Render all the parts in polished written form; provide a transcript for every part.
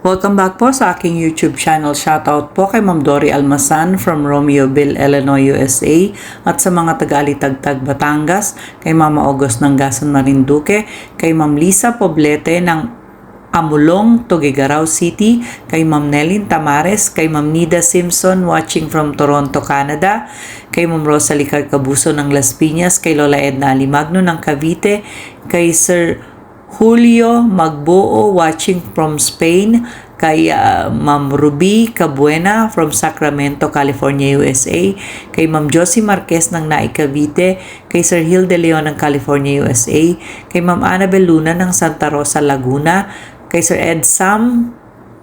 Welcome back po sa aking YouTube channel. Shoutout po kay Ma'am Dory Almasan from Romeoville, Illinois, USA at sa mga taga-Alitagtag, Batangas, kay Mama August ng Gasan, Marinduque, kay Ma'am Lisa Poblete ng Amulong, Tuguegarao City, kay Ma'am Nelin Tamares, kay Ma'am Nida Simpson watching from Toronto, Canada, kay Ma'am Rosalie Carcabuso ng Las Piñas, kay Lola Edna Alimagno ng Cavite, kay Sir Julio Magbuo watching from Spain, kay Ma'am Ruby Cabuena from Sacramento, California, USA, kay Ma'am Josie Marquez ng Naik Cavite, kay Sir Hill de Leon ng California, USA, kay Ma'am Annabel Luna ng Santa Rosa, Laguna, kay Sir Ed Sam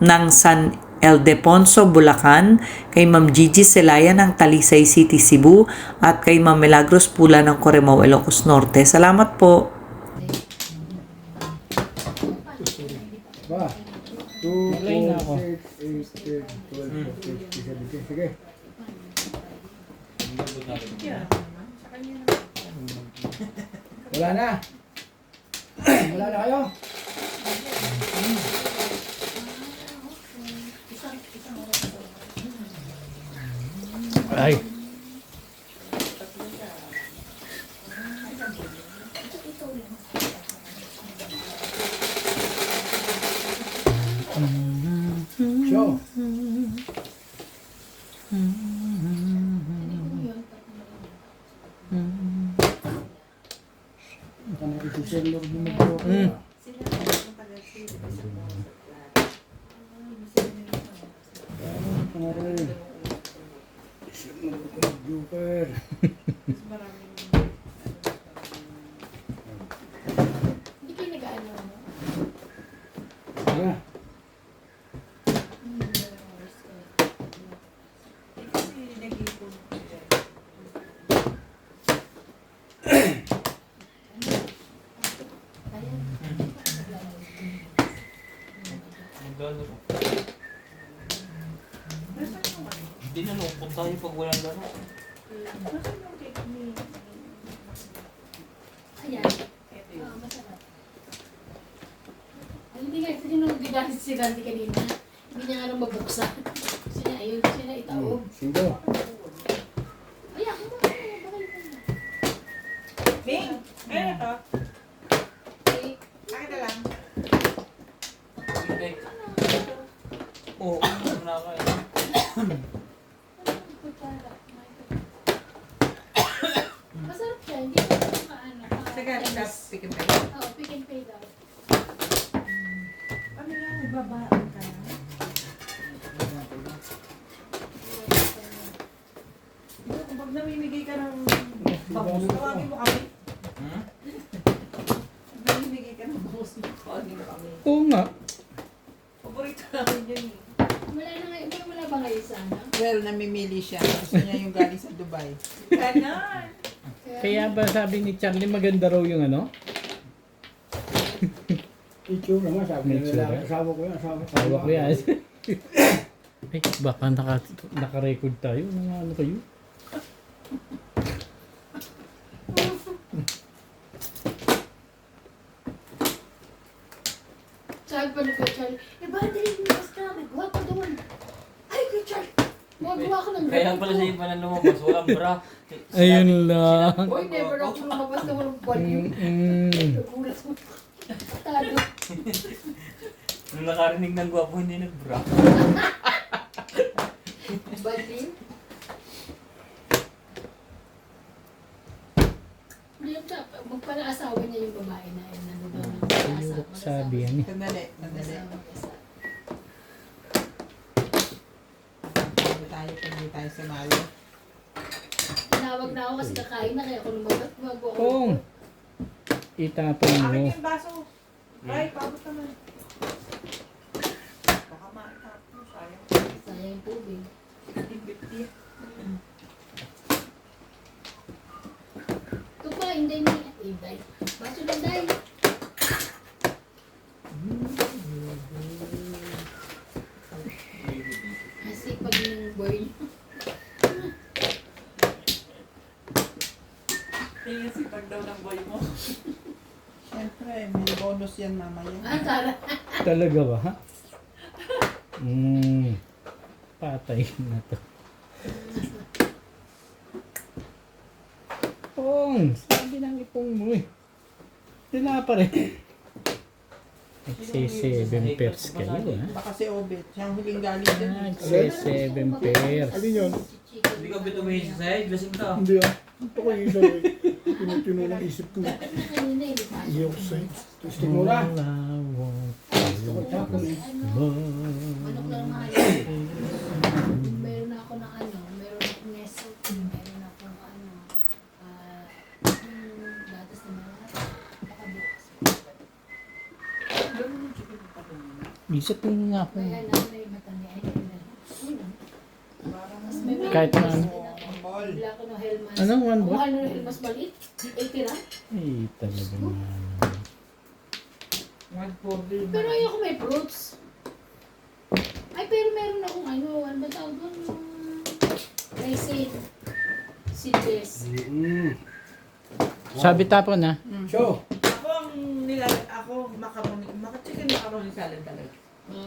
ng San Ildefonso, Bulacan, kay Ma'am Gigi Celaya ng Talisay City, Cebu, at kay Ma'am Milagros Pula ng Corimao, Ilocos Norte. Salamat po. Ba, 2, 4, 6, 8, 10, 12, 14, 15, 16. Sige. Wala na. Wala na kayo. Ay. Show. Tanong ito si Lord Bumagro. Pangaral. Joker. Hindi kayo nag-ano, no? Wala. Hindi na lupot tayo pag walang gano'n. Ayan. Masarap. Ay, hindi nga, hindi nung gigalit si Randy kanina. Hindi niya nga nang mabuksan. Kasi niya, ayun, kasi na itaob. Singgo. Ay, ako na, bakit ka na? Bing! Ayun ito. Okay. Akin na lang. Hindi. Oo, ano na ako eh. Masarap siya, hindi ko maano. Sige, pick and pay. Oo, pick and pay daw. Ano yan? Nagbabaan ka na? Kung pag namimigay ka ng bangus, tawagin mo kami. Pag namimigay ka ng bangus, tawagin mo kami. Oo nga. Paborito namin yun eh. Wala na ngayon, wala ba ngayon sa ano? Well, namimili siya. Gusto niya yung galing sa Dubai. Ganon! Kaya ba sabi ni Charlie maganda raw yung ano? Itsura naman, sabi Itsura? nila. Asawa ko yan, asawa ko. Tawa ko yan. Ay, baka naka-record tayo. Ano kayo? Sabi pa ni Kuya Charlie, eh ba, dali mo mas kami, guwapo doon. Ay, Kuya Charlie, magawa ko ng Kaya pala siya yung pala lumabas, walang bra. Ayun lang. Boy, never ako lumabas na walang value. Nagulat mo. Tado. Nung nakarinig ng gwapo, hindi nag-bra. Value? Hindi yung magpala-asawa niya yung babae na yun. Ano ba? Ayun, sabi yan eh. Sandali, sandali. Tayo pag hindi tayo sumali. Tinawag na ako kasi kakain na kaya ako lumabat. Kung itapon Akin mo. yung baso. Ay, pabot naman. Baka maitap mo, sayang. Sayang yung tubig. Hindi. Ito pa, hindi ni... Inday. Baso na, Day. Kasi pag yung boy. Tingin sipag daw ng boy mo. Siyempre, may bonus yan mamaya. Ah, tara. Talaga ba? Patay na to. Pong! Sabi ng ipong mo eh. Wala pa rin. Nagsi-7 pairs kayo ha. Baka si Obet. Siya ang huling galing dyan. Nagsi-7 pairs. Alin yun? Hindi ka bitumihin sa side, lasing ka. Hindi ah. Ito ko yung isa eh. Pinutuno ng isip ko. Kanina eh, di ba? Hindi ako sa'yo. Gusto mo na. Gusto ko tapon eh. Manok lang nga yun. Meron ako ng meron akong nestle, meron akong gatas na mga nakabukas. Bisa tingin nga ako. Kaya lang may matanda ay tapos may Kahit na ano. bigla ko ng Hellmann's. Anong one Kung ball? ano ng Hellmann's maliit? 80 lang? Ay, talaga naman. Pero ayoko may fruits. Ay, pero meron akong ano ba tawag doon? Yung raisin. Seedless. Sabi tapon ha. So, Ako chicken macaroni salad talaga.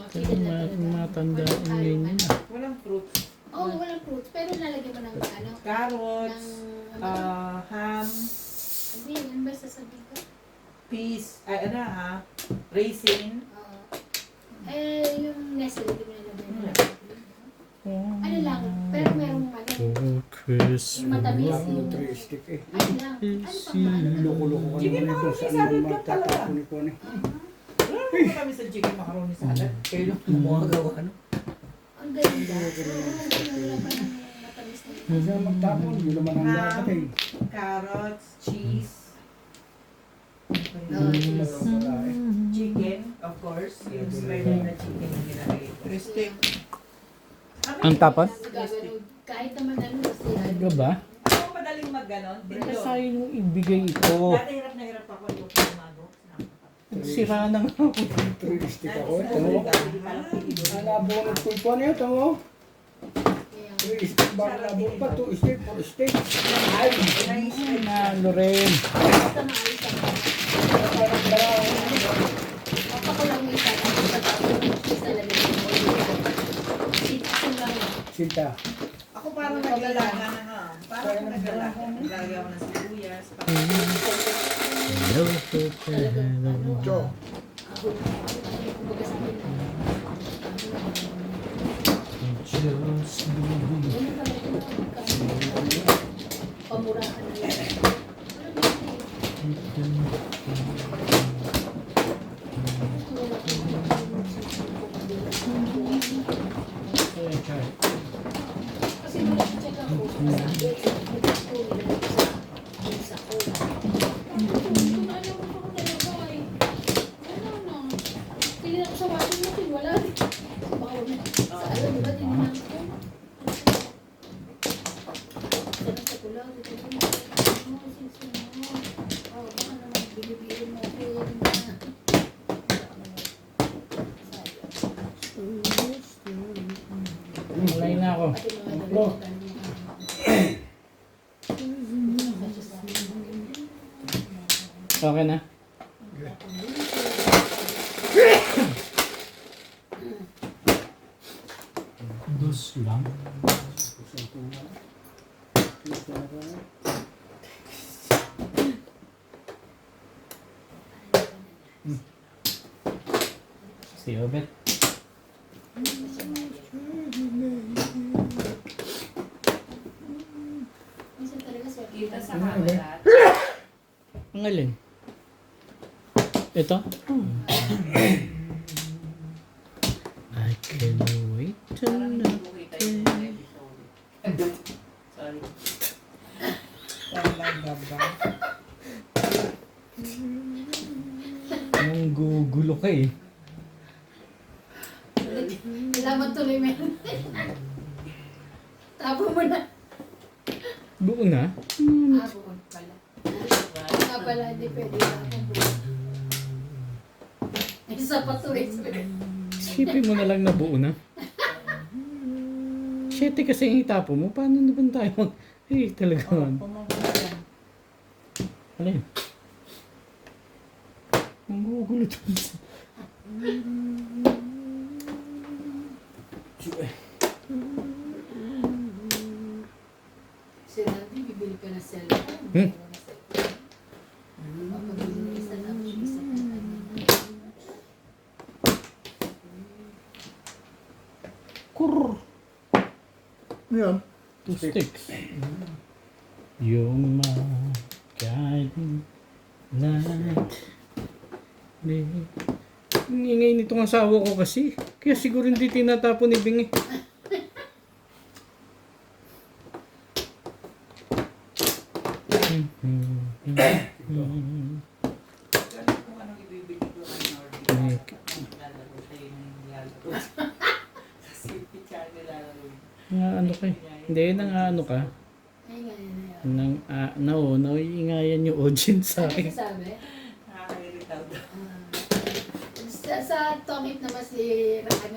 Kasi matandaan ngayon yun ah. Walang fruits. Oo, walang fruits. Pero nalagyan mo ng ng Carrots, ham, hindi, ano ba sasabihin ko? peas, raisin. Yung nestle, hindi mo nalagyan ano lang, pero merong Christmas. yung matamis, yung three stick eh. ano lang, ano pang ano? Loko-loko ka naman ito. Saan mo matatapon eh. Ano kami sa chicken macaroni salad? Kayo lang gumagawa, ano? Ang ganda. Wala pa ng matamis na yun. Kasi magtapon, yun naman ang dapat eh. Carrots, cheese, Wala eh. chicken, of course. Yung spread na chicken yung ginagay. Steak. Ang tapon? Gagano'n. Kahit naman ano, basta Talaga ba? Ako madaling mag-ganon. Bakit sa'yo nung ibigay ito? Dati hirap na hirap ako yung pumago. Sira na nga ako. Three stick ako. Ito mo. Nabunod ko ito niya. Ito mo. kaya, Three stick ba nabunod pa? Two stick, four stick. Ay, nalo rin. basta maayos ako. Papa ko lang may isa. Tapos talaga yung seed lang. Sinta. Ako parang naglalaga na nga. Parang naglalaga. Naglalaga ako ng sibuyas. Hello, hello. So, Kumbaga sa akin na. Just Ganun talaga yun. Kasi pamurahan na lang. Ano ba yun? Kasi nag-check ako sa nag-story sa cola. Kung alam mo kung talaga ay ano na. Tingin ako sa washing machine, wala rin. Baka wala. Sa alam, diba, tinignan ko. Sarap sa pula, dito ko na. Baka naman binibigyan mo ako yun na. Malay na ako. Pati mga dalawa. Okay na? Dos lang. Si Obet. Minsan talaga sa Kita sa Ano, camera. Ang alin? Ito? I can wait Parang till hindi ko kita yung episode. Sorry. Talaga ba? Nang gugulo ka eh. Kailangan tuloy meron. Tapo mo na. Buo na? Buon pala. Nga pala, hindi pwede na akong buon. Isa pa to eh. Isipin mo na lang na buo na. 7 kasi yung itapo mo. Paano naman tayo mag... Eh, talaga man. Pumangkulan. Ano yun? Ang gugulo to. Si Randy, bibili ka na cellphone. Hmm? Mapabili na isa na isa na Kurr. Yan. 2 sticks. You're my guiding light. Ingay nitong asawa ko kasi. Kaya siguro hindi tinatapon ni Bing eh. Ganun kung anong ibibigay ko kay Norby. Lalaro sa'yo ng nilalaro. Kasi picture nilalaro. Nga ano kay. Hindi, nang ano ka. Ay, nga yun na yan. Nang nauingayan yung audience sa Ano akin. sabi? Nakakairita daw. Sa tongit naman si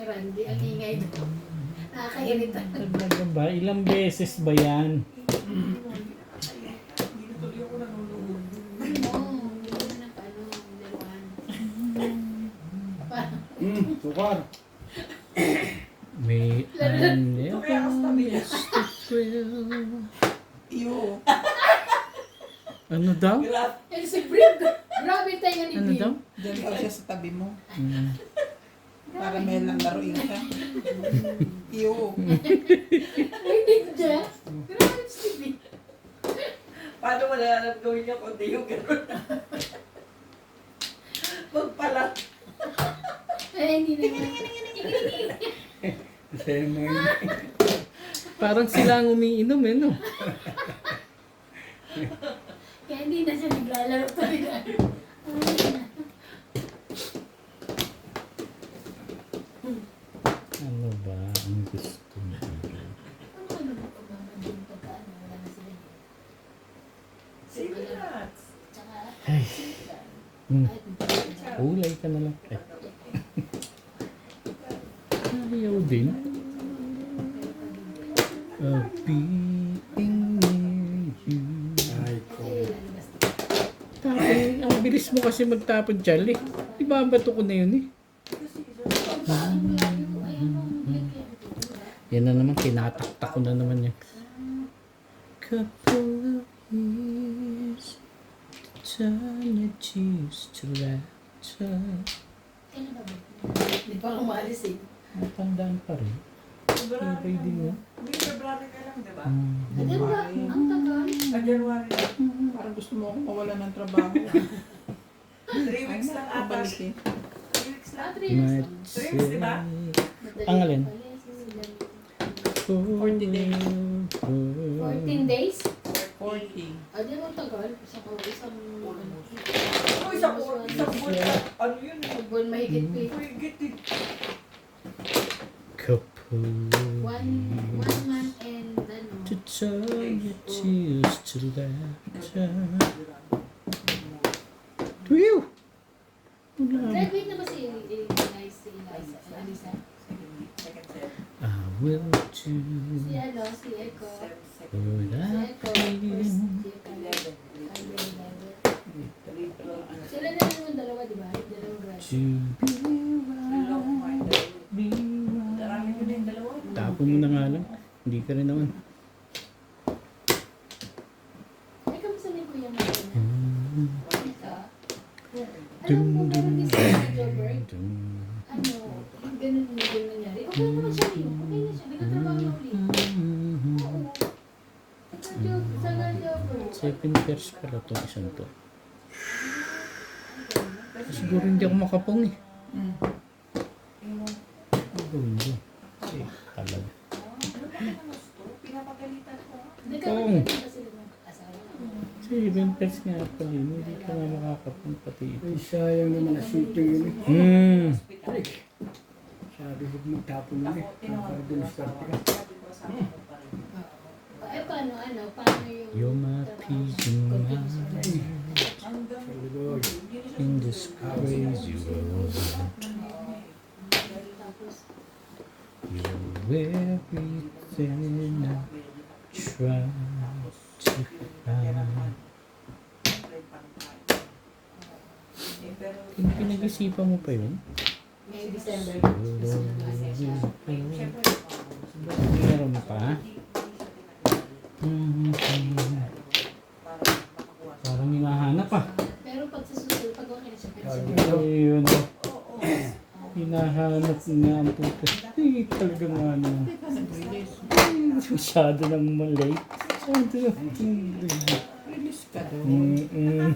Randy, ang ingay doon. Nakakairita. Talaga ba? Ilang beses ba yan? Hindi na tuloy ako nanonood. Hindi na ng laruan. Sukar. May I never Kaya ako sa tabi niya. used to thrill. Iyo. Ano daw? Grabe. Eh, si Brig, grabe tayo ni Ano Brig. daw? Diyan daw siya sa tabi mo. Mm. Para may lang laruin ka. Iyo. Hindi siya. Grabe si Brig. Paano mo nalang gawin niya kundi yung gano'n? Magpala. Eh, hindi naman. Sa'yo mo yun. Parang sila ang umiinom eh, no? Kaya hindi na siya naglalaro talaga. Ano ba ang gusto mo? Ano ba kung mga din pagkaano, wala na sila yun. Sige na. Tsaka, Hmm. ay, Kulay ka na lang. Eh. Ayaw din. Of being near you. Ay, ko. lalabas na. Tapon, ang bilis mo kasi magtapon dyan eh. Ibabato ko na yun eh. Yan na naman, tinataktak ko na naman yan. Couple of years to turn your tears to laughter. Kailan ba ba? Hindi pa ako maalis eh. Matandaan pa rin. Sabay din yun. May February ka lang, di ba? Ano ba? Ang tagal. January. Parang gusto mo akong mawala ng trabaho. 3 weeks lang ata. 3 weeks lang. 3 weeks lang. 3 weeks, di ba? Ang alin? 40 days. 14 days? 40. Ah, di mo tagal. Isang Oh, isang buwan. Ano yun? buwan mahigit pa eh. Uy, gitid. Couple One month and ano. to turn your tears to laughter. Tuyo! Wala. Graduate na ba si Eliza? Si Alisa? Second set. I will do Si ano? Si Echo. what Si I Echo. can. First year ka. 11. Sila na naman dalawa, di ba? Dalawang graduate. To be right. Darami ko na yung dalawa. Tapon mo na nga lang. Hindi ka rin naman. Ay, kamusta na yung kuya mo? Mm. Alam mo, meron din sa Joburg. Dum. Ano, ganun na yung nangyari. Okay naman siya rin. Okay na siya. Nagkatrabaho na ulit. Oo. Sa Joburg. 7 pairs pala to, isang to. Siguro hindi ako makapong eh. Hindi. Kasi talaga. Pinapagalitan ko. Oo. Nagkakaroon ba sila ng asawa? 7 pairs nga pala yun. Hindi ka nga makakapong pati ito. Ay, sayang naman na shooting yun eh. Sabi ko magtapon yun eh. Para dumiskarte ka. Eh, paano, paano yung... You're my peace of mind Saludoy. in this crazy world. Tapos, You're everything I try to find. Pinag-isipan mo pa yun? may December. Gusto na kasi siya. Siyempre, Nga ang puto. Ay, talaga nga ano. Masyado nang malate. Masyado. Release ka daw. Mm-mm.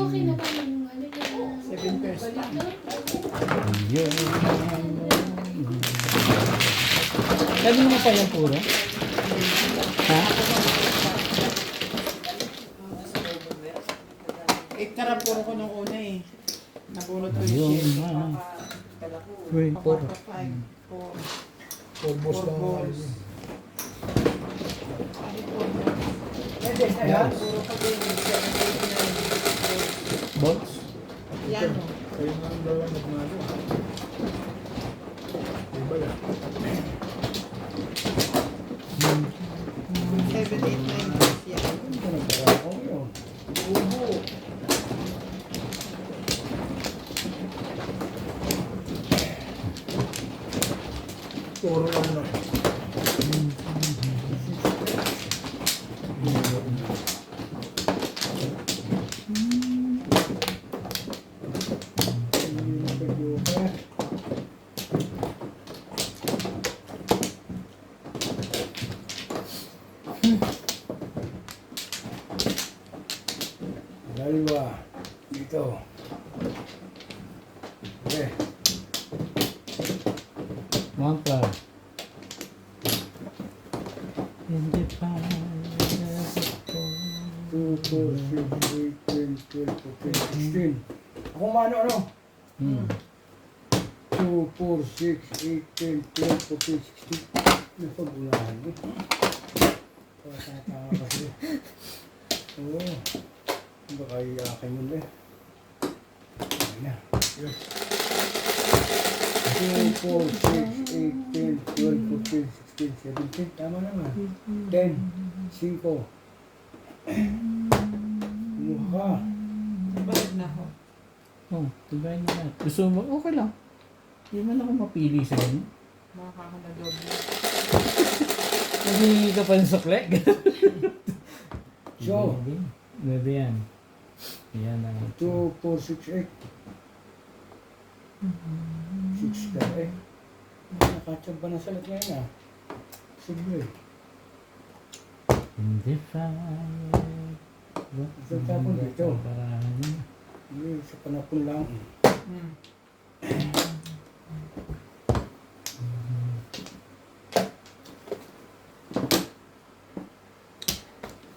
Okay na ba yung ano yung 7 pairs pa. Ayun. Sabi mo pa yan puro? Ha? Karapuro ko nung una eh. Nabunot ko Ayun, yung share. ma. Kala ko. Wait, Puro. puro. 4 Boss lang ang balls. Yan. Puro ka din. 789. Box? Yan o. Kayo nga ang dalawa nagmano. Iba yan. 789 yan. Ito nagdala ko yun. Bubo. Puro lang na. Dalawa. Dito. Okay. Mangka. Hindi pa. 2, 4, 6, 8, 10, 12, 14, 16. Ako mano ano? 2, 4, 6, 8, 10, 12, 14, 16. Napagulaan eh. Tama kasi. Oo. Baka iyakin mo na eh. Ayan na. Yun. 2, 4, 6, 8, 10, 12, 14, 16, 17. Tama naman. 10, 5. Kumuha ka. Balik na ako. Oh, tibay na lang. Gusto mo? Okay lang. Hindi man ako mapili sa inyo. Makakanadoble. Hindi ka pa ng sukle. So, Pwede yan. Yan ang 2, 4, 6, 8. 6 ka eh. Nakachab ba na sa lahat ngayon ah? Sige. Hindi pa. Isang tapon dito. Barahan niya. Hindi, sa panapon lang.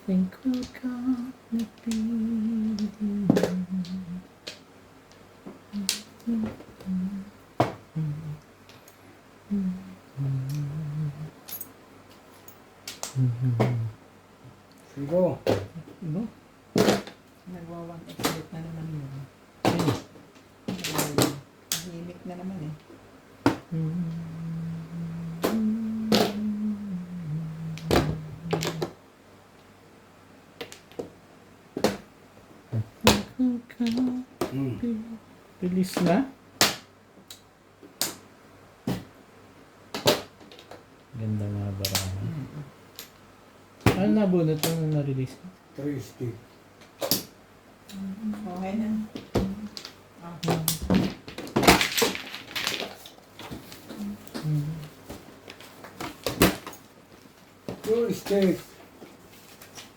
Think we'll come with Sigo. No? Nagwa-1 exit na naman yun. Himik na naman eh. Release na? Ganda nga barahan. Ano nabunot nung na-release? 3 stick. Okay na. Two stick.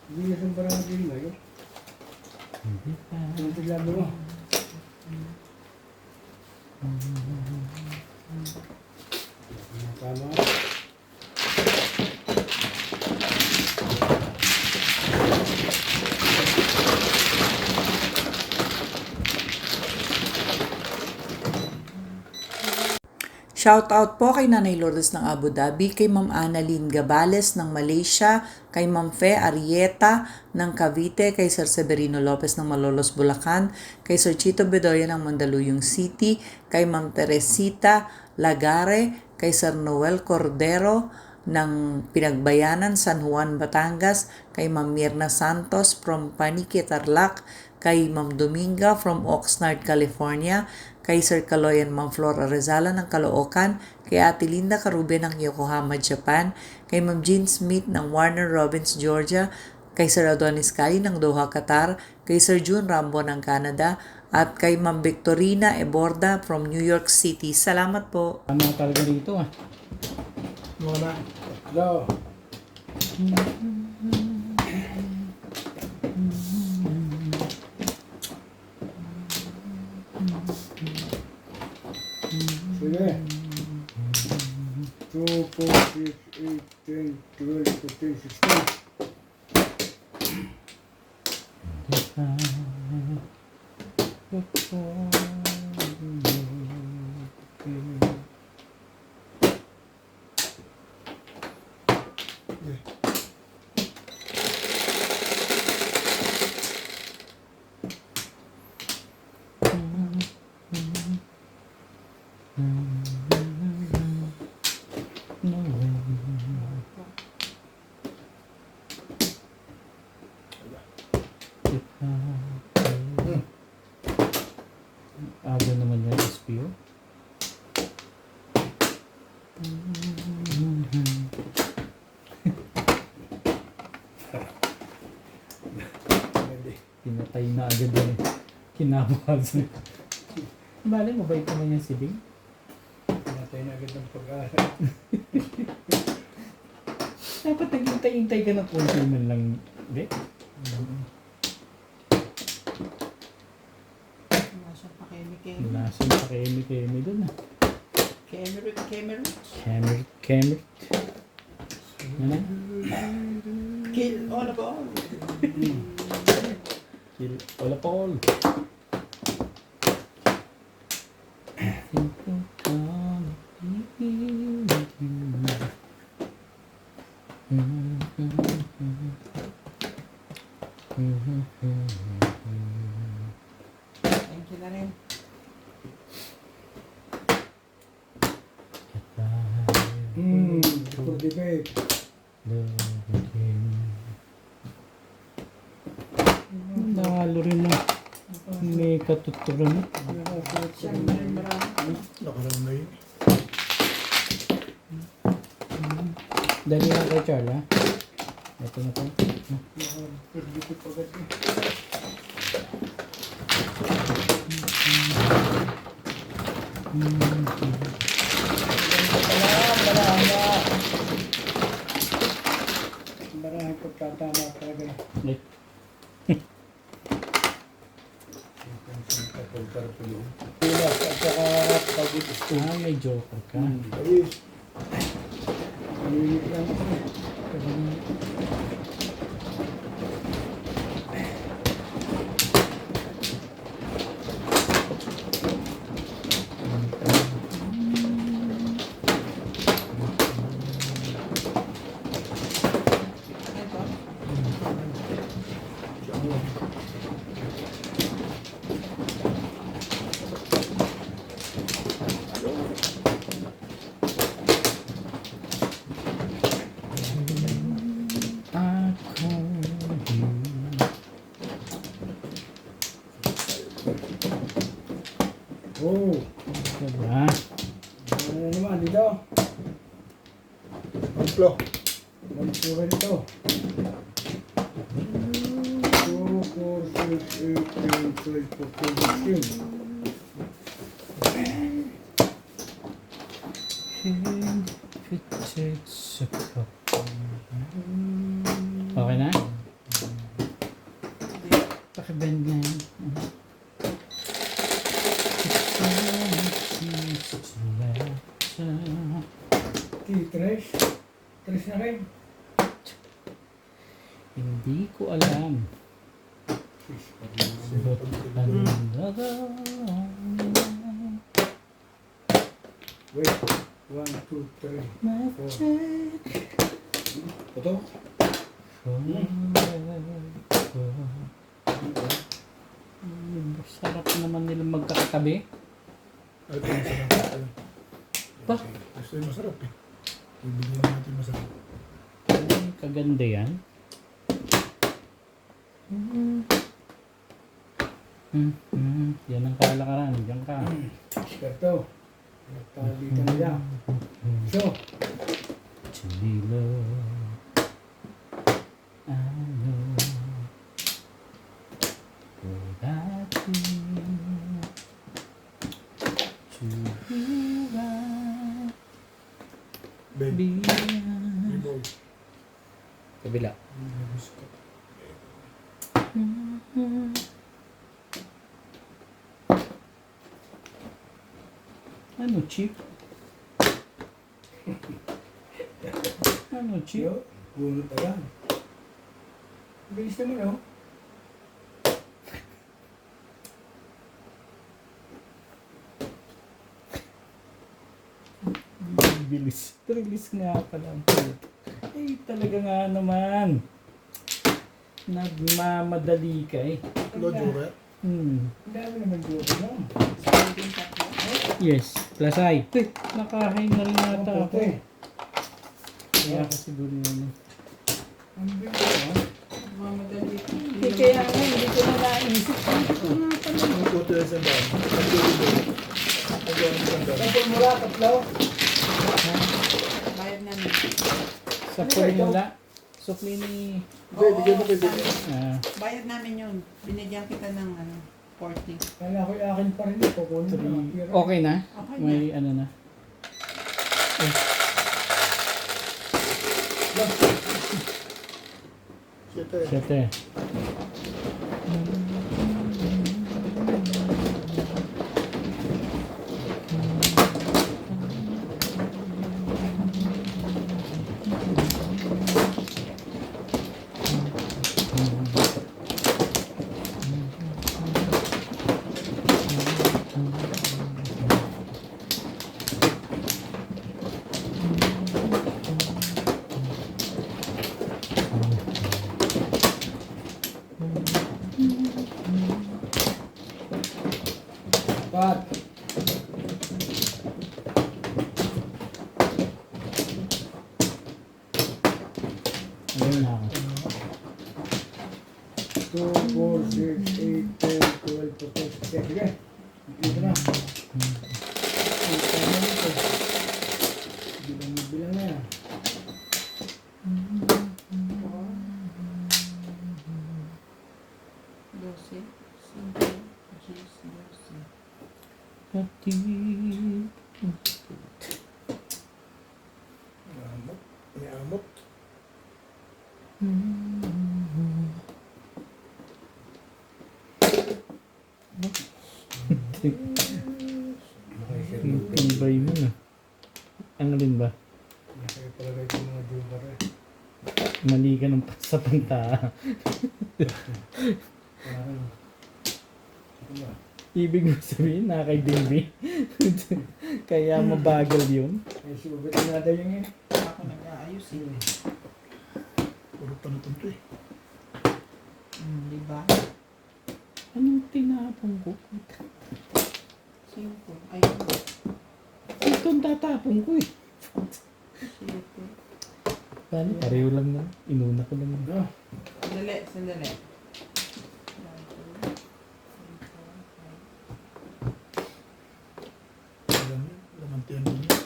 Hindi na siyang parang din ngayon. Hindi pa. Ang tiglabi mo. Tama. Shoutout po kay Nanay Lourdes ng Abu Dhabi, kay Ma'am Annalyn Gabales ng Malaysia, kay Ma'am Fe Arieta ng Cavite, kay Sir Severino Lopez ng Malolos, Bulacan, kay Sir Chito Bedoya ng Mandaluyong City, kay Ma'am Teresita Lagare, kay Sir Noel Cordero ng Pinagbayanan, San Juan, Batangas, kay Ma'am Mirna Santos from Panique, Tarlac, kay Ma'am Dominga from Oxnard, California, kay Sir Kaloyan Ma'am Flora Rezala ng Caloocan, kay Ate Linda Carube ng Yokohama, Japan, kay Ma'am Jean Smith ng Warner Robins, Georgia, kay Sir Adonis Kali ng Doha, Qatar, kay Sir June Rambo ng Canada, at kay Ma'am Victorina Eborda from New York City. Salamat po. Ano talaga dito ah. Muna. Go. Sige. 2, 4, 6, 8, 10, 12, 14, 16. Aga naman yan, SPO. Pinatay na agad yan eh. Kinabukasan. Bale, mabait naman yan si Bing. Natay na agad ng pag-aaral. Dapat naghintay-hintay ka ng konti man lang, Be. Nasa pa kemi-kemi. Wala siyang pakemi-kemi dun ah. Kemerit. Kemerit. Ano? Kill all of all. Kill all of all. Thank you na rin. For debate. Nalo rin mo. May katuturan. Siyang marami. Nakarang na yun. Dali lang kay Charles ha. Ito na po. Nakapag-debate agad eh. Marami pagkatama talaga. Eh, Pilas at saka pag-gusto. may joker ka. Ayos. Malimit lang ako. Oh, Diba? ano na naman dito? Magplo. Magplo ka dito. 2, 4, 6, 8, 10, 12, 14, 16. Okay na? Pakibend na yan. Tres. Tres na rin. Hindi ko alam. Wait. 1, 2, 3, 4. Ito? Sarap naman nila magkakatabi. Ito yung masarap. Ba? Gusto yung masarap eh. Bibigyan natin masarap. Ay, kaganda yan. Yan ang kalakaran. Diyan ka. Ito. Nagpalitan nila. So, Chandilo. Ano? Dati. Ben. Bilang. Boy. Kabila. Ano, chip? Ano, chip? Yo, bunot na yan. Bilis naman oh. Bilis. Bilis nga pala ang puto. Eh, talaga nga naman. Nagmamadali ka eh. Lodura. Hmm. Ang dami naman duro lang. Yes. Plasay. Nakahain na rin yata ako. Puti. Kaya ka siguro yun. Ang bilis oh. Kaya nga, hindi ko na naisip. Ang puti na sa daan. Ang dulo. Ang dulo sa daan. Tapos mula, tatlo. Bayad namin. Sa formula. Sukli ni... Bigyan mo kayo bigyan. Bayad namin yun. Binigyan kita ng 40. Kaya ako yung akin pa rin. Kukunin ko lang. Okay na? Okay na. May ano na. Siyete. Siyete. Pat. Ayun na ako. 2, 4, 6, 8, 10, 12, 14, 16. Sige. Dito na. Bilang na yan. Pati. Amot. May amot. Ang tibay mo na. Ang alin ba? Kaya palagay ko mga jumper eh. Mali ka ng sa panta. Parang. Ito ba? Ibig mo sabihin na kay baby. Kaya mabagal yun. Ay, subit na natin yung yun. Ako nag-aayos eh. Puro panutong to eh. Diba? Anong tinapong ko? Siyempre. Ayun. Ito ang tatapong ko eh. Siyempre. Paano? Pareho lang na. Inuna ko lang. Ano? Sandali, sandali. Laman tiyan mo niya.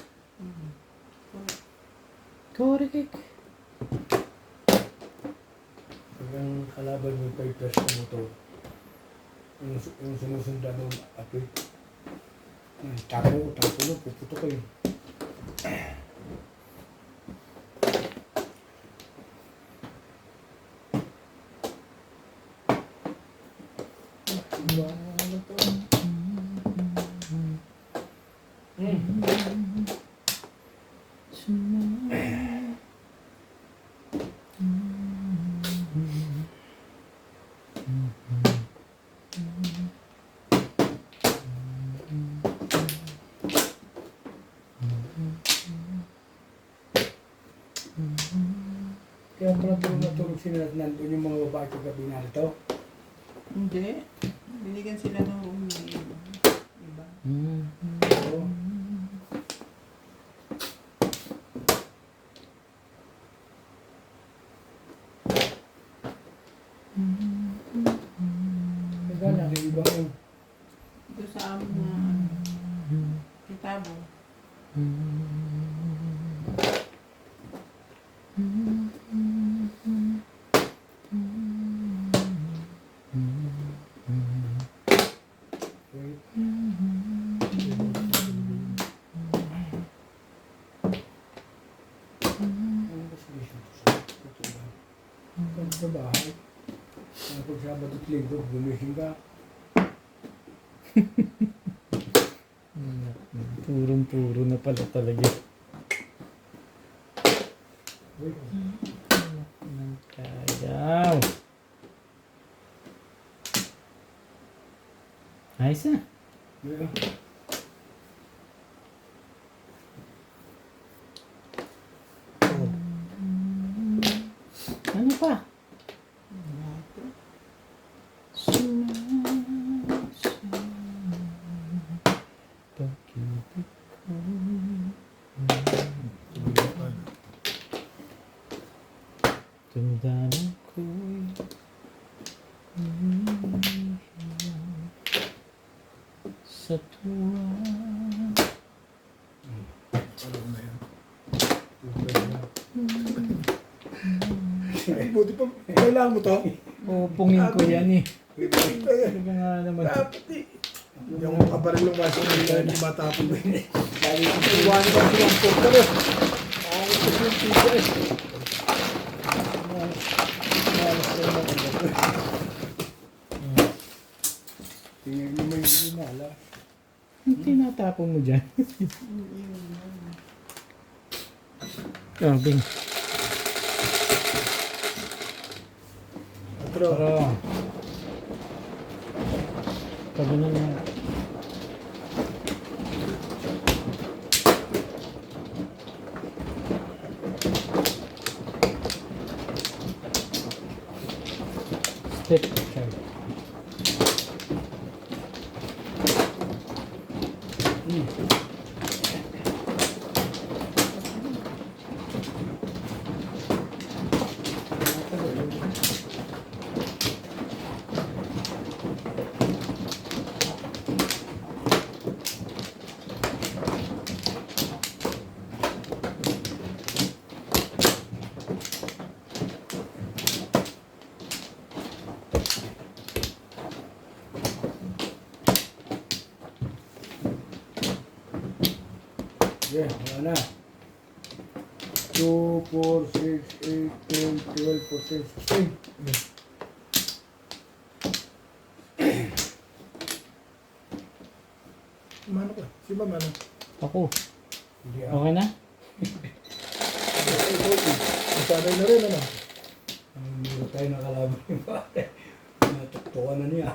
Correct. Pag ang kalaban mo pa i-press mo motor, yung sumusundan ng apoy, tapo no, puputo ko yun. Ano to? Kaya pala natulog sila at nandun yung mga babae kagabi narito. Hindi. Binigyan sila ng room na yun. Diba? Oo. Teka, nakiibang yung Ito sa amin na kitabo. linggo, gumising ka. Purong-puro na pala talaga. Uy, Nang kayaw. Ayos na. yeah. Ano pa? Pag-ibig ko. Tandaan ko'y sa tuwa. Ay, buti pa, kailangan mo to. Pupungin ko yan eh. Bibigay pa yan. Talaga nga naman. Dapat eh. Hindi ako makabaril ng waso ng hindi matapon mo yun. Lalo yung iwan ko silang porta mo. Ayos ko yung pizza eh. Tingnan mo may hinala. Tinatapon mo dyan. Oh, Bing. Pero, Pero, pag ano na, step check. yeah, wala na. 2, 4, 6, 8, 10, 12, 14, 16. Mano ka? Si ba mano? Ako, Hindi okay na? Masanay na rin, ano? Hindi tayo nakalaban yung bate. Natuktukan na niya.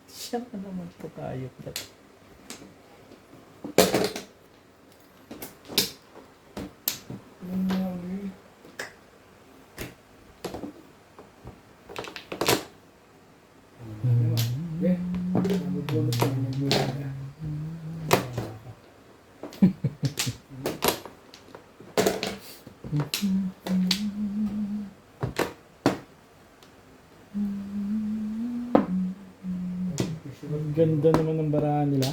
Siya ka naman po tayo. Yeah. Nabubulot na nagmula na. Ang ganda naman ng barahan nila.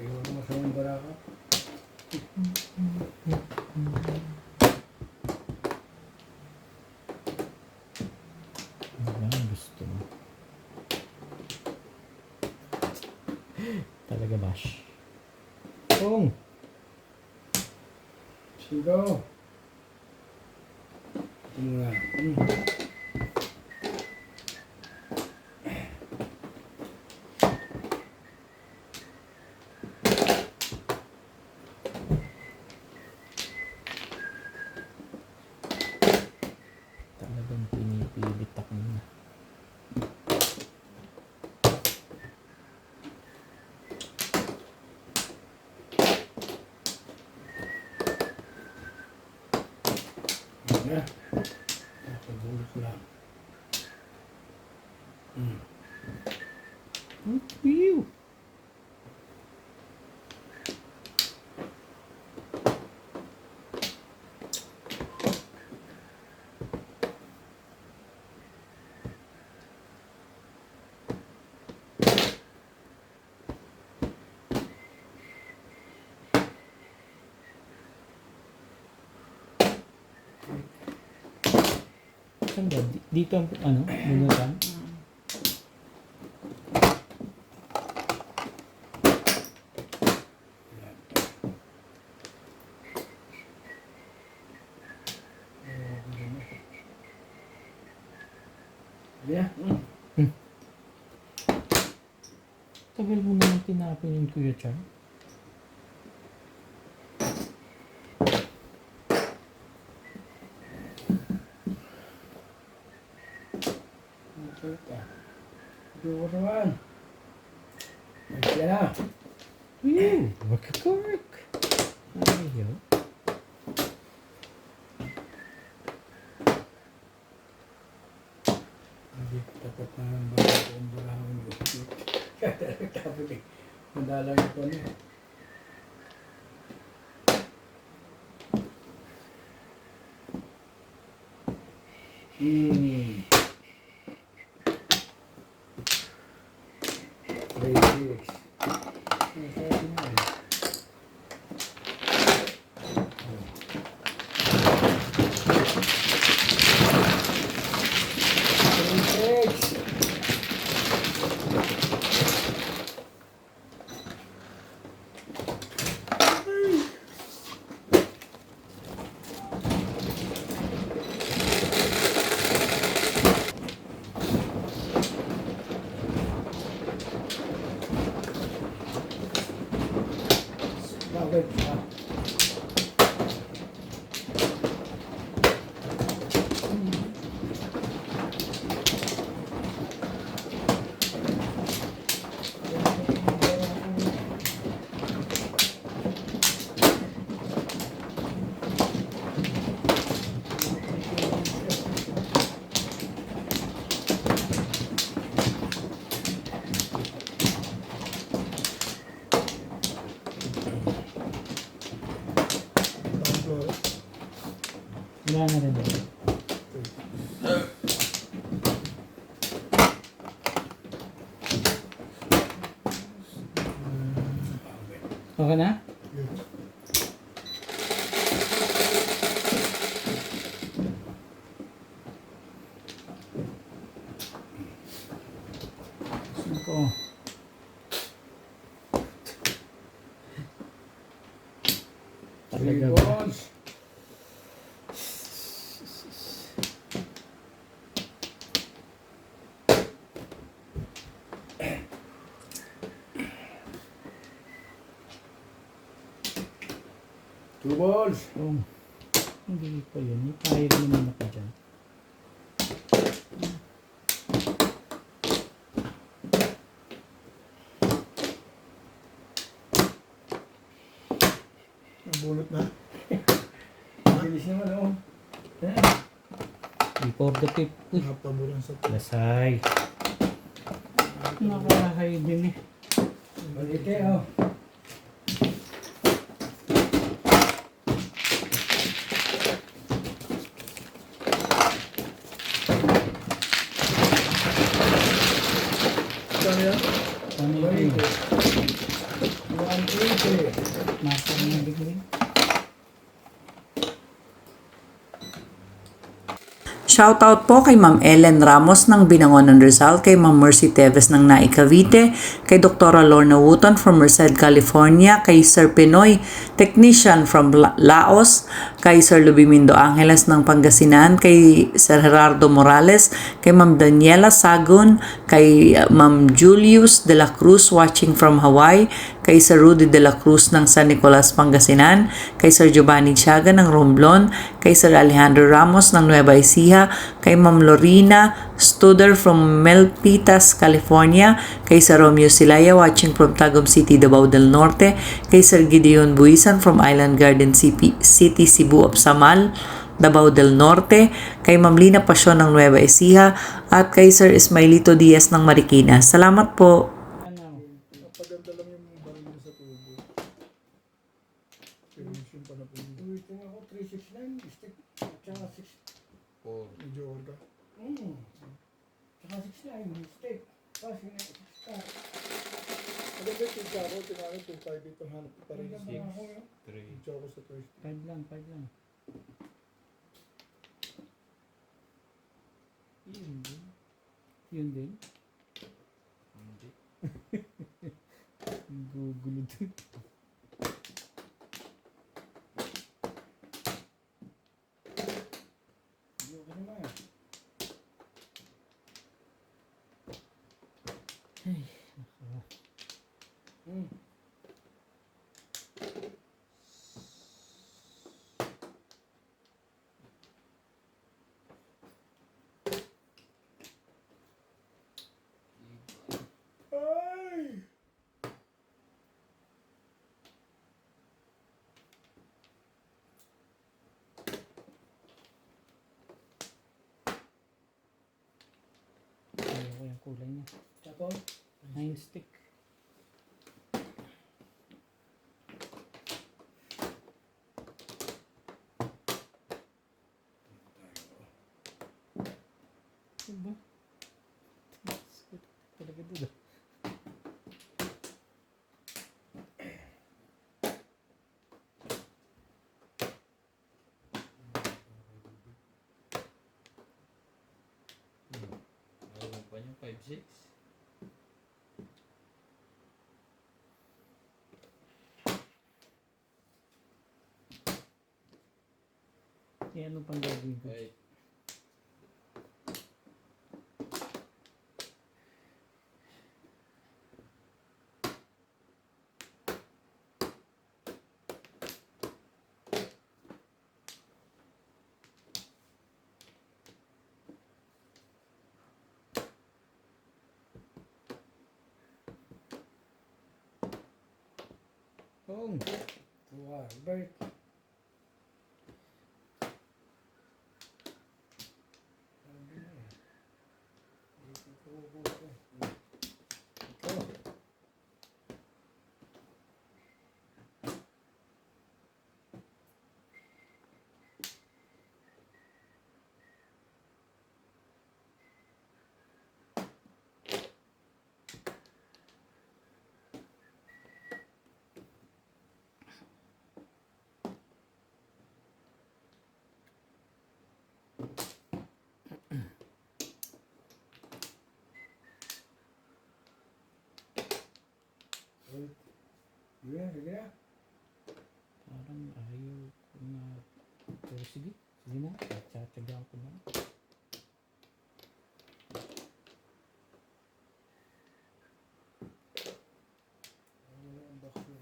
Ewan mo sa yung baraka. Ano ang gusto mo? Talaga bash. Kung! Sigaw. Ito nga. Talagang pinipilit ako na. Na. Nakabulot lang. Whew! Saan ba? Dito ang ano? Bunutan? niya? Tagal mo naman tinapin yun, Kuya Char. Duro naman. Ayan na. Makakork! Ayaw. Hindi tapat na ang bago ang barahon mo. Tapos eh. Madalang ito niya. Basics. Basics. Bakit? Wala na rin. Okay na? Cinco. Talaga ba? Balls. Two balls. Oh, hindi pa yun. May tire naman ako dyan. Nabulot na. Bilis naman oh. Before the tip. Uy, Napabulan sa lasay. Nakakahay din eh. Balite oh. Saan yan? Ano yun? 180. Nasa mga bigli. Shoutout po kay Ma'am Ellen Ramos ng Binangonan Rizal, kay Ma'am Mercy Teves ng Naik Cavite, kay Dr. Lorna Wooton from Merced, California, kay Sir Pinoy, technician from Laos, kay Sir Lubimindo Angeles ng Pangasinan, kay Sir Gerardo Morales, kay Ma'am Daniela Sagun, kay Ma'am Julius de la Cruz watching from Hawaii, kay Sir Rudy de la Cruz ng San Nicolas, Pangasinan, kay Sir Giovanni Chaga ng Romblon, kay Sir Alejandro Ramos ng Nueva Ecija, kay Ma'am Lorina Studer from Melpitas, California, kay Sir Romeo Silaya watching from Tagum City, Davao del Norte, kay Sir Gideon Buisan from Island Garden City, Cebu of Samal, Davao del Norte, kay Ma'am Lina Pasyon ng Nueva Ecija, at kay Sir Ismailito Diaz ng Marikina. Salamat po! Napaganda lang yung baril niya sa tubo. Pero yung pa na po. Tuwitin ako 369. Stick. Tsaka 6. Medyo orga. Tsaka 6.9. Stick. Tapos yun ang star. Maganda yung pizza ako. Tinanong 2.5 ito. Hanap pa rin. 6. Pizza ako sa first. 5 lang, 5 lang. Yun din. Yun din. Hindi. Gugulo din. Okay naman. Ay, nako. Hmm. Ay! Ayaw ko yung kulay niya. Tapos? 9 stick. Diba? Talaga doon. Ano pa niyo? 5-6? Eh, ano pang gagawin ko? Wait. Kung! Wow, Bert. Sabi na eh. Dito ko buko. Ito. Wait. Sige na, sige na. Parang ayaw ko na. Pero sige. Sige na. Tsatsagaan ko na. Ano na ang box ko?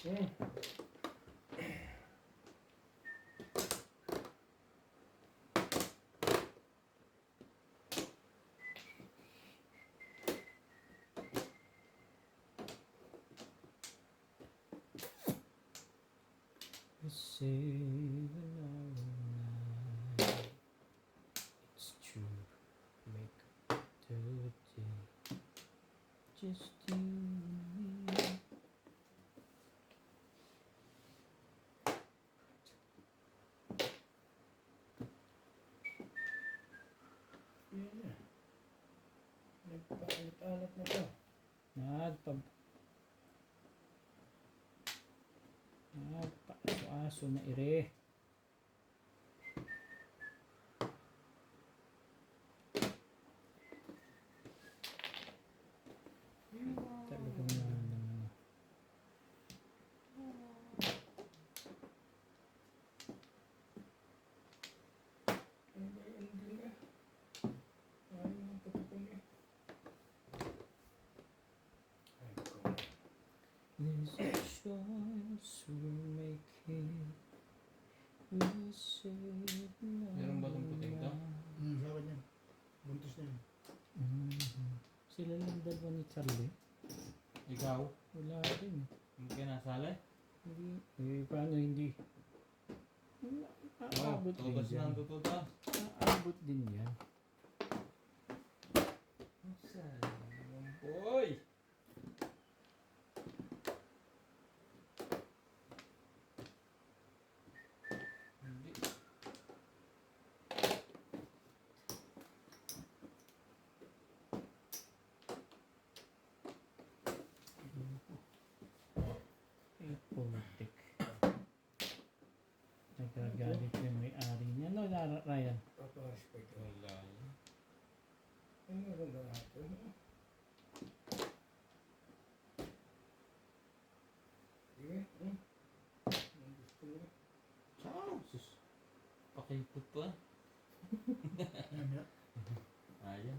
Hmm. You say when night. It's true. Make up the day. Just you and me. Yan na. Nagpaalat-alat na to. Nagpa-aso na ire. Talagang na Ano ba yun? Hindi na. Ayaw ng patukong eh. Ay, ko. There's a choice we're making. We said no. Meron ba itong puting to? Sa akin yan. Buntis na yan. Sila lang dalawa ni Charlie. Ikaw? Wala rin. Hindi ka nasali? Hindi. Eh, paano hindi? Aabot din tutas yan. ng tututas. Aabot din yan. Sayang. Boy! Hindi. Eh, putik. Nagagalit yung may-ari niya. No, Ryan? Paparas pa ito. Wala yun. Ano maganda natin? Sige. Ang gusto mo. Ciao! Sus. Pakipot pa. Ayan. Ayan.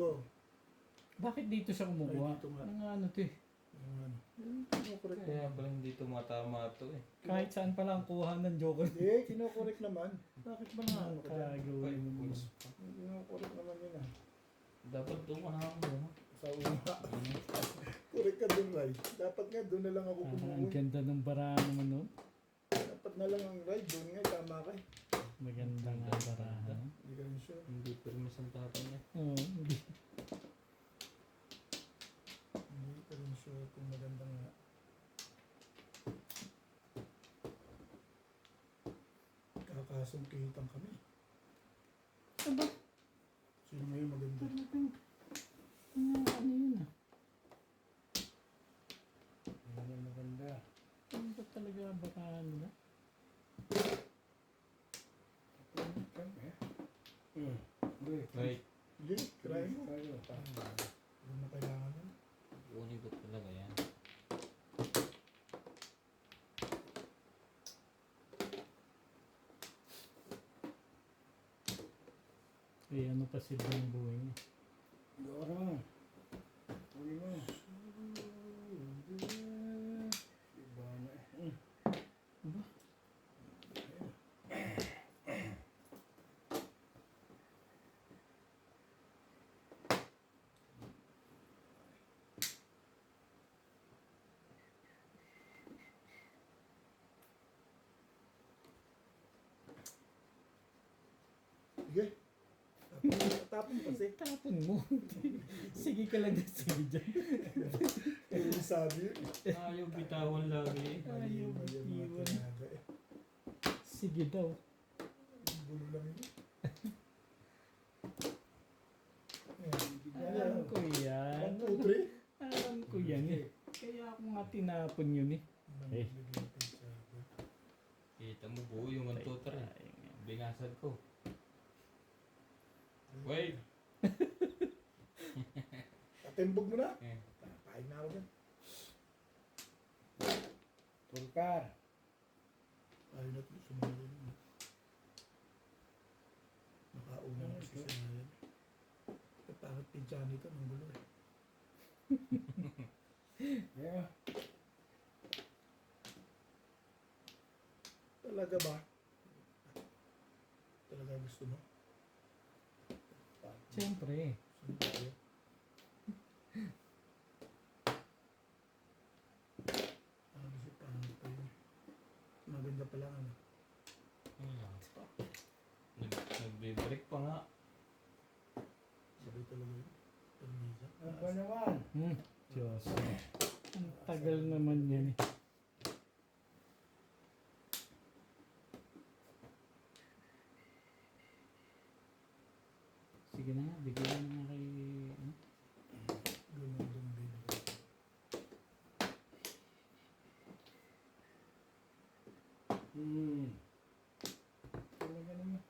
ko. Bakit dito siya kumukuha? Ay, dito nga. Ng ano to eh. Yung ano. Kinokorek. Kaya pala hindi tumatama to eh. Kahit saan pala ang kuha ng joker. Hindi, kinokorek naman. Bakit ba nga ano ka dyan? Kagawin mo. Kinokorek naman yun ah. Dapat doon ka nakakamuha. Sa una. Korek ka dun, Ray. Dapat nga doon na lang ako Ang kumukuha. ganda ng barahan naman nun. Dapat na lang ang ride. Doon nga, tama ka eh. Maganda nga barahan. Hindi ka rin sure. Hindi permis ang tatay niya. Oo, hindi. Hindi ka rin sure kung maganda nga. Kakasungkitan kami. Aba, Sino ngayon maganda? ano yun ah? Ano maganda. Ano ba talaga barahan nila? Wait. Wait. Hindi, try mo. Tayo. Hindi mo kailangan nun. Kunin ko talaga yan. Eh, ano pa sila yung buhay niya? Dora. Uli mo. Iba na eh. Aba, Sige. Tapon kasi. tapon mo. Sige ka lang na sige dyan. Yung sabi yun. Ayaw bitawan lagi. Ayaw Mali ang mga iwan. tinaga eh. Sige daw. Bulo lang yun. Alam ko yan. 1, 2, 3. Alam ko yan eh. Kaya ako nga tinapon yun eh. Eh. Kita mo buo yung antutor eh. Ay, nga. Bingasad ko. Wait! Tatimbog mo na. Eh. Pain na ako dyan. Tulkar. Ayaw na ito. Sumali na. Nakauna na kasi sa yan. Bakit pinsan ito ng gulo eh. Yeah. Talaga ba? Talaga gusto mo? Siyempre. Saan tayo? Gusto pangit pa yun. Maganda pa lang ano. Nagbe-break pa nga. Sabi talaga yun. Permisa. Ano ba naman? Diyos. Ang tagal naman yan eh. Sige na nga, bigyan mo na kay... Ano? Gumandong din. Talaga naman.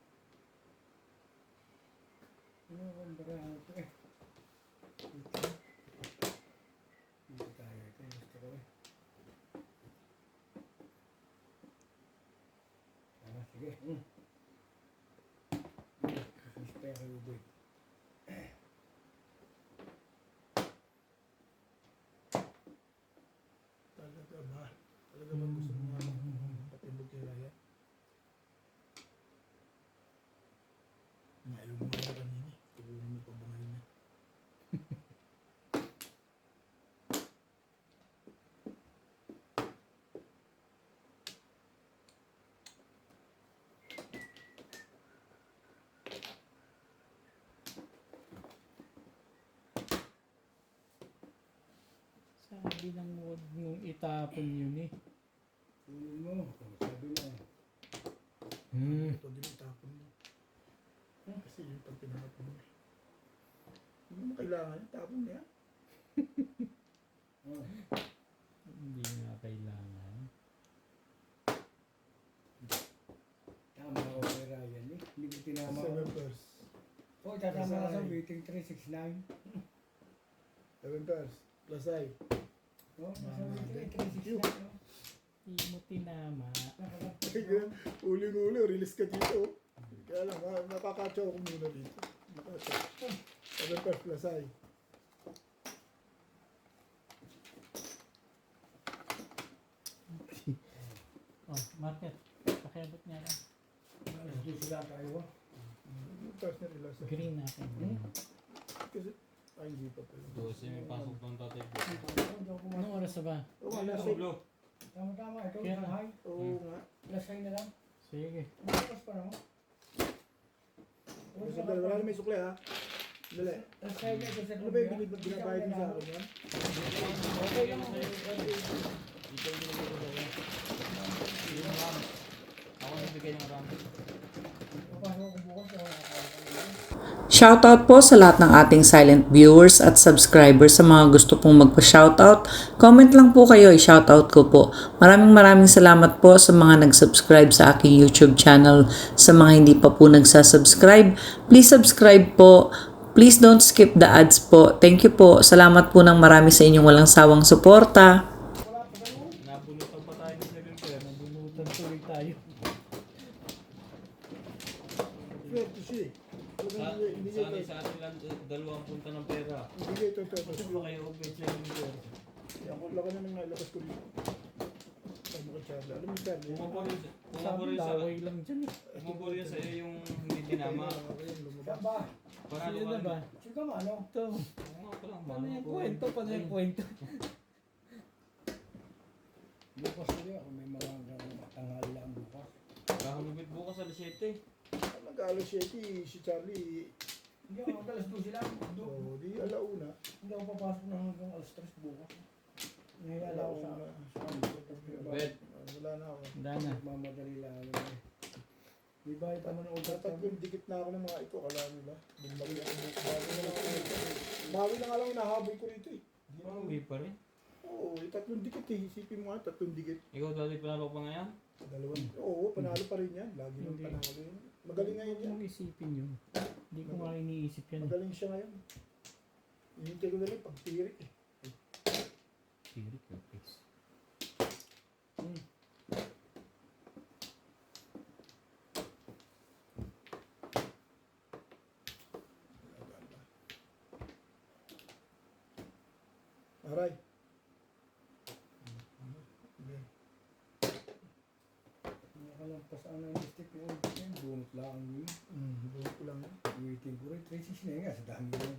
Ano bang barahan ito eh? Dito tayo. Ito yung gusto ko eh. Sige. Spare kayo boy. Talaga ba? Talaga ba gusto mo nga patimbog kay Raya? Ayaw mo nga kanina. Tugunin mo pa ba ngayon na? Sabi lang huwag mong itapon yun eh. Kunin mo. Sabi mo. Ito din ang tapon mo. Kasi yung pag pinapon mo. Hindi mo kailangan yung tapon niya. Oh. Hindi nga kailangan. Tama ako kay Ryan eh. Hindi mo tinama ako. 7 pairs. Oh, tatama ka sa waiting 369. 7 pairs. Plus I. Oh, nasa waiting 369. oh. Hindi mo tinama. Kaya uling-uli, release ka dito. Kaya lang, nakakatsaw ako muna dito. Nakakatsaw. Sabi first plus ay. Oh, market. Pakiabot niya lang. Alas 2 sila tayo. First na nila sa. Green natin. Kasi, ay hindi pa pala. 12 may pasok pang tatay ko. Anong oras na ba? Oo, alas 6. Tama-tama, ikaw Kaya- Shanghai. Oo nga. Alas 6 na lang. Sige. Bukas pa naman. Kasi wala na may sukle ha. Dali. Alas 6 na ito sa Ano ba yung binabayad mo sa akin yan? Okay lang ako. Ikaw yung nagagawa. Hindi mo ram. Ako nagbigay ng ram. Papasok ako bukas. Shoutout po sa lahat ng ating silent viewers at subscribers. Sa mga gusto pong magpa-shoutout, comment lang po kayo, i-shoutout ko po. Maraming salamat po sa mga nag-subscribe sa aking YouTube channel. Sa mga hindi pa po nagsasubscribe, please subscribe po. Please don't skip the ads po. Thank you po. Salamat po ng marami sa inyong walang sawang suporta. Nabunutan pa tayo ng level pero Nabunutan tuloy tayo. Swerte siya eh. sa Hindi sa niya sa atin lang dalawang punta ng pera. Hindi niya ito. Gusto pa kayo obed sa level pero. Ako laki na nang nalabas ko dito. Ay, mukha Charlie. Alam mo Charlie? Sabi, laway lang dyan eh. Kumabor sa iyo yung hindi dinama. Saan ba? Para Sino na ba? Sige ka ano? Ito. Oo, parang Paano yung kwento? Paano yung kwento? Bukas ulit ako. May mga tanghali lang bukas. Kahalubit bukas alas 7. Nag-alas 7 si Charlie. Hindi ako alas 2 sila. Oo, di alauna. Hindi ako papasok na hanggang alas 3 bukas. Nahihila ako sa Bet. Wala na ako. Wala na. Mamadali lang ako. Di ba ito mo na Dapat yung dikit na ako ng mga ito. Kala nila. Bumali ako. Bawi na lang ako. Bawi na nga lang hinahabol ko rito eh. Uwi pa rin. Oo, tatlong dikit eh. Isipin mo nga, tatlong dikit. Ikaw dati panalo pa ngayon? Dalawang. Oo, panalo pa rin yan. Lagi nang Hindi. panalo yun. Magaling ngayon Huwag yan. mong isipin yun. Hindi ko nga iniisip yan. Magaling siya ngayon. Hinintay ko na lang pagtirik eh. Tirik na face. Aray. Nakalampas ang ng step yung bunot lang yun. Buhat ko lang yan. Waiting ko rin. 3-6 na yun nga. Sa dami yun.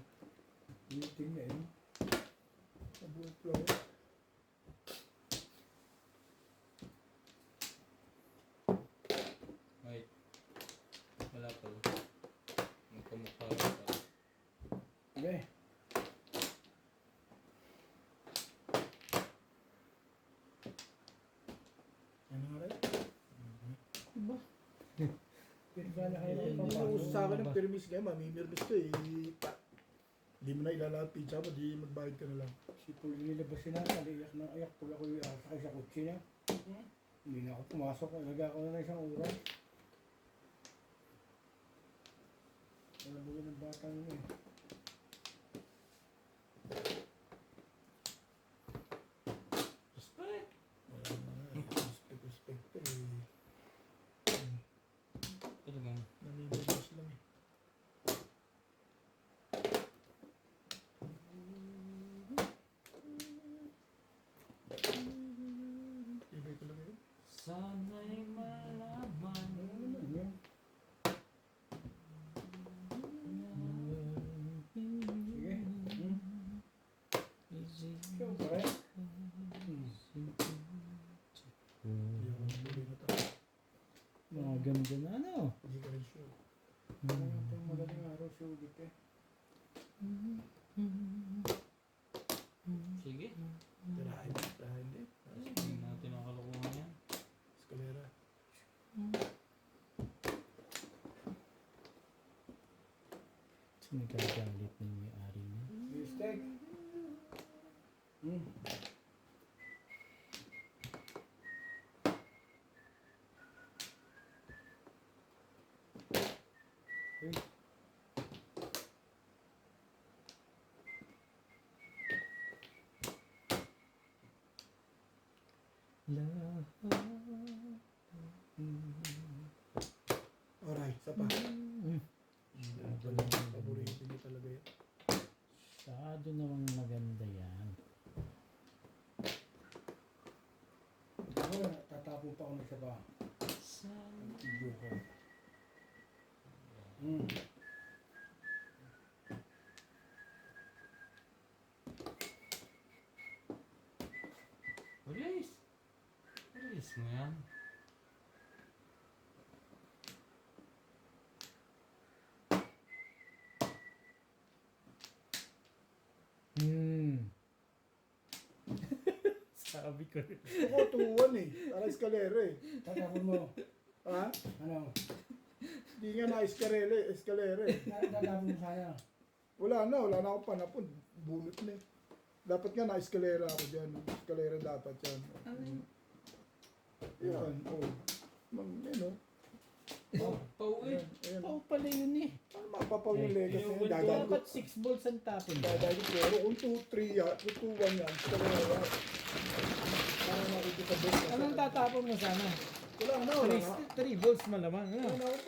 Waiting na yun. Buhat ko lang yan. Wait. Wala pa. Magkamukha pa. Okay. Ano nga rin? Pero ba na kayo Hindi ng mo uso sa akin ng ba? permis ngayon, mamimirmis ko eh. Hindi mo na ilalapit pizza mo, di magbayad ka na lang. Si Paul nilabas sila. Naliyak na ayak pag ako yung sakay sa kutsi niya. Hindi na ako pumasok. Nalaga ako na ng isang oras. Wala ba ng bata nyo eh. Respect. Respect ko eh. Talagang. Namimirmis lang eh. Ibay ko lang yun. Sana'y malaman. Ano naman yun? Sige. Siyempre. Hindi ako huli na to. Mga ganda na ano. Hindi ka rin sure. Ito yung magaling araw si ulit eh. Sige. Tirahin. Tirahin din. Tingnan natin ang kalokohan yan. Eskalera. Nagagalit ng may-ari niya. Mistake. Alright, isa pa. Paborito niya talaga yan. pa ako nagsa pa. Saan? Video ko. Hmm. Release. Release mo yan. Sabi ko rin. Ako, tuwan eh. Para eskalera eh. Tatapon mo. Ha? Ano? Hindi nga na eskalera eh. Tatapon mo sana. Wala na akong panapon. Bunot na eh. Dapat nga na-eskalera ako dyan. Eskalera dapat yan. Yan, oh. Yan, oh. Pauwi. Ayan. Pau pala yun eh. Ano mapapaw yung legas na yun? Dapat Dadaan ko. 6 volts ang tapon. Dadaan ko. Pero kung 2-3 yan, kung 2-1 yan, eskalera. Para nakikita doon. Anong tatapon mo sana? Wala na. 3 volts malamang. Ano? Wala na akong